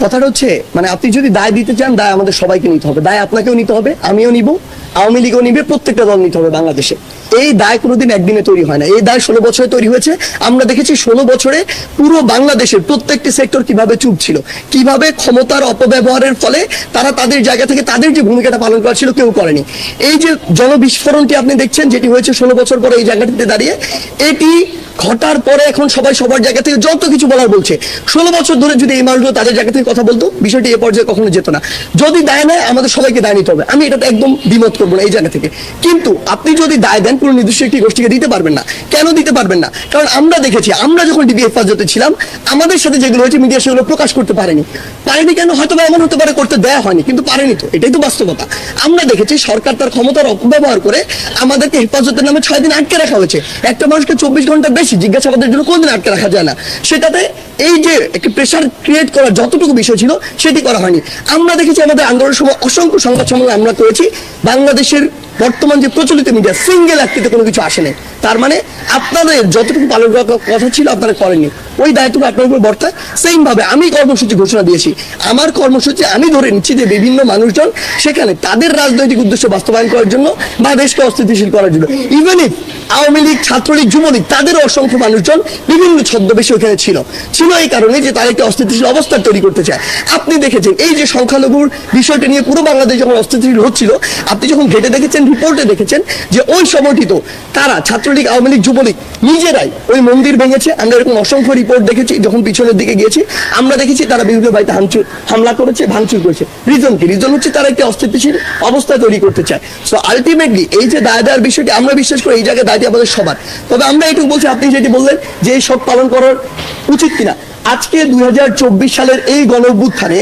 কথাটা হচ্ছে মানে আপনি যদি দায় দিতে চান, দায় আমাদের সবাইকে নিতে হবে, দায় আপনাকেও নিতে হবে, আমিও নিব, আওয়ামী লীগও নিবে, প্রত্যেকটা দল নিতে হবে বাংলাদেশে। এই দায় কোনোদিন একদিনে তৈরি হয় না, এই দায় 16 বছরে তৈরি হয়েছে। আমরা দেখেছি 16 বছরে পুরো বাংলাদেশের প্রত্যেকটি সেক্টর কিভাবে চুপ ছিল, কিভাবে ক্ষমতার অপব্যবহারের ফলে তারা তাদের জায়গা থেকে তাদের যে ভূমিকাটা পালন করা ছিল কেউ করেনি। এই যে জনবিস্ফোরণটি আপনি দেখছেন যেটি হয়েছে 16 বছর পরে এই জায়গাটিতে দাঁড়িয়ে, এটি ঘটার পরে এখন সবাই সবার জায়গা থেকে যত কিছু বলার বলছে। 16 বছর ধরে যদি এই মানুষগুলো তাদের জায়গা থেকে কথা বলতো, বিষয়টি এ পর্যায়ে কখনো যেত না। যদি দায় নেয় আমাদের সবাইকে দায় নিতে হবে, আমি এটাতে একদম দ্বিমত করবো না এই জায়গা থেকে। কিন্তু আপনি যদি দায় দেন পুরো নির্দিষ্ট একটি গোষ্ঠীকে দিতে পারবেন না। কেন দিতে পারবেন না? কারণ আমরা দেখেছি, আমরা যখন ডিবি হেফাজতে ছিলাম আমাদের সাথে যেগুলো হয়েছে মিডিয়া সেগুলো প্রকাশ করতে পারেনি। কেন? হয়তো এমন হতে পারে করতে দেয়া হয়নি, কিন্তু পারেনি তো, এটাই তো বাস্তবতা। আমরা দেখেছি সরকার তার ক্ষমতার অপব্যবহার করে আমাদেরকে হেফাজতের নামে 6 দিন আটকে রাখা হয়েছে। একটা মানুষকে 24 ঘন্টা বেশি জিজ্ঞাসাবাদের জন্য কোনদিন আটকে রাখা যায় না। সেটাতে এই যে একটি প্রেশার ক্রিয়েট করার যতটুকু বিষয় ছিল সেটি করা হয়নি। আমরা দেখেছি আমাদের আন্দোলনের সময় অসংখ্য সংবাদ সম্মেলন আমরা করেছি, বাংলাদেশের বর্তমান যে প্রচলিত মিডিয়া সিঙ্গেল একটিতে কোনো কিছু আসে নাই। তার মানে আপনাদের যতটুকু পালন করার কথা ছিল আপনারা করেননি, ওই দায়িত্ব আপনার উপর বর্তায়। সেম ভাবে আমি কর্মসূচি ঘোষণা দিয়েছি, আমার কর্মসূচি আমি ধরে নিচ্ছি যে বিভিন্ন মানুষজন সেখানে তাদের রাজনৈতিক উদ্দেশ্য বাস্তবায়ন করার জন্য বা দেশকে অস্থিতিশীল করার জন্য, ইভেন ইফ আওয়ামী লীগ, ছাত্রলীগ, যুবলীগ তাদেরও অসংখ্য মানুষজন বিভিন্ন ছদ্মবেশে ওখানে ছিল এই কারণে যে তারা একটি অস্থিতিশীল অবস্থা তৈরি করতে চায়। আপনি দেখেছেন এই যে সংখ্যালঘুর বিষয়টা নিয়ে পুরো বাংলাদেশ যখন অস্থিতিশীল হচ্ছিল, আপনি যখন ঘেটে দেখেছেন, রিপোর্টে দেখেছেন যে ওই সময়টি তো তারা ছাত্রলীগ, আওয়ামী লীগ, যুবলীগ নিজেরাই ওই মন্দির ভেঙেছে। আমরা এরকম অসংখ্য রিপোর্ট দেখেছি। যখন পিছনের দিকে গিয়েছি আমরা দেখেছি তারা বিভিন্ন বাড়িতে হামলা করেছে, ভাঙচুর করেছে। রিজন কি? রিজন হচ্ছে তারা একটি অস্থিতিশীল অবস্থা তৈরি করতে চায়। সো আলটিমেটলি এই যে দায় দেওয়ার বিষয়টি আমরা বিশ্বাস করি এই জায়গায় দায়টি আমাদের সবার। তবে আমরা এটুকু বলছি, আপনি যেটি বললেন যে এই সব পালন করার উচিত কিনা, আজকে 2024 সালের এই গণঅভ্যুত্থানে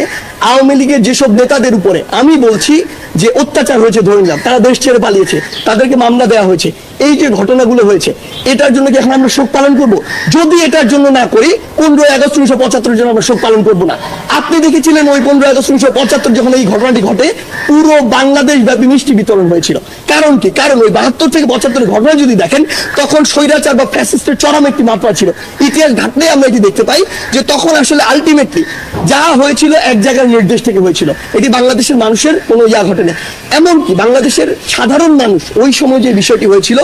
আওয়ামী লীগের যেসব নেতাদের উপরে আমি বলছি যে অত্যাচার হয়েছে, ধরে নিলাম তারা দেশ ছেড়ে পালিয়েছে, তাদেরকে মামলা দেওয়া হয়েছে, এই যে ঘটনাগুলো হয়েছে এটার জন্য কি এখন আমরা শোক পালন করব? যদি এটার জন্য না করি 15 আগস্ট 1975 জন্য আমরা শোক পালন করব না। আপনি দেখেছিলেন ওই 15 আগস্ট 1975 যখন এই ঘটনাটি ঘটে পুরো বাংলাদেশ ব্যাপী মিষ্টি বিতরণ হয়েছিল। কারণ কি? কারণ ওই 72 থেকে 75 ঘটনা যদি দেখেন তখন স্বৈরাচার বা ফ্যাসিস্টের চরম একটি মাত্রা ছিল। ইতিহাস ঘাটলে আমরা এটি দেখতে পাই যে তখন আসলে আলটিমেটলি যা হয়েছিল এক জায়গার নির্দেশ থেকে হয়েছিল, এটি বাংলাদেশের মানুষের কোনো ঘটে না। এমনকি বাংলাদেশের সাধারণ মানুষ ওই সময় যে বিষয়টি হয়েছিল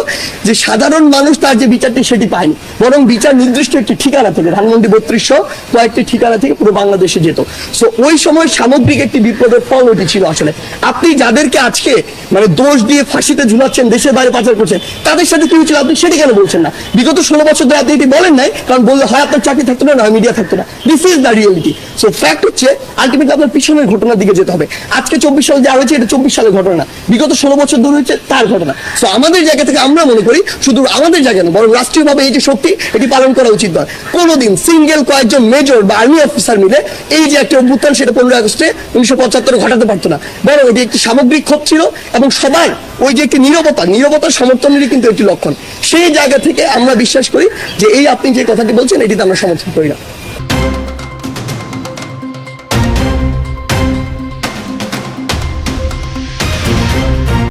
যে সাধারণ মানুষ তার যে বিচারটি সেটি পায়নি, বরং বিচার নির্দিষ্ট একটি ঠিকানা থেকে, ধানমন্ডি 3200 কয়েকটি ঠিকানা থেকে পুরো বাংলাদেশে যেত। সো ওই সময় সামগ্রিক একটি বিপ্লবের ফল ওটি ছিল। আসলে আপনি যাদেরকে আজকে মানে দোষ দিয়ে ফাঁসিতে ঝুলাচ্ছেন, দেশের বাইরে পাচার করছেন, তাদের সাথে কি হয়েছিল আপনি সেটি কেন বলছেন না? বিগত 16 বছর ধরে আপনি এটি বলেন নাই, কারণ বললে হয় আপনার চাকরি থাকতো না, হয় মিডিয়া থাকতো না। This is the reality. So fact হচ্ছে আলটিমেটলি আপনার পিছনের ঘটনার দিকে যেতে হবে। আজকে 24 সালে যা হয়েছে এটা 24 সালের ঘটনা না, বিগত 16 বছর ধরে হচ্ছে তার ঘটনা। সো আমাদের জায়গা থেকে আমরা মনে করি শুধু আমাদের জায়গা না, বরং রাষ্ট্রীয়ভাবে এই যে শক্তি এটি পালন করা উচিত নয়। কোনোদিন সিঙ্গেল কয়েকজন মেজর বা আর্মি অফিসার মিলে এই যে একটা অভ্যুত্থান সেটা 15 আগস্টে 1975 ঘটাতে পারতো না, বরং এটি একটি সামগ্রিক ক্ষোভ ছিল এবং সবাই ওই যে একটি নীরবতার সমর্থনেরই কিন্তু একটি লক্ষণ। সেই জায়গা থেকে আমরা বিশ্বাস করি যে এই আপনি যে কথাটি বলছেন এটিতে আমরা সমর্থন করি না।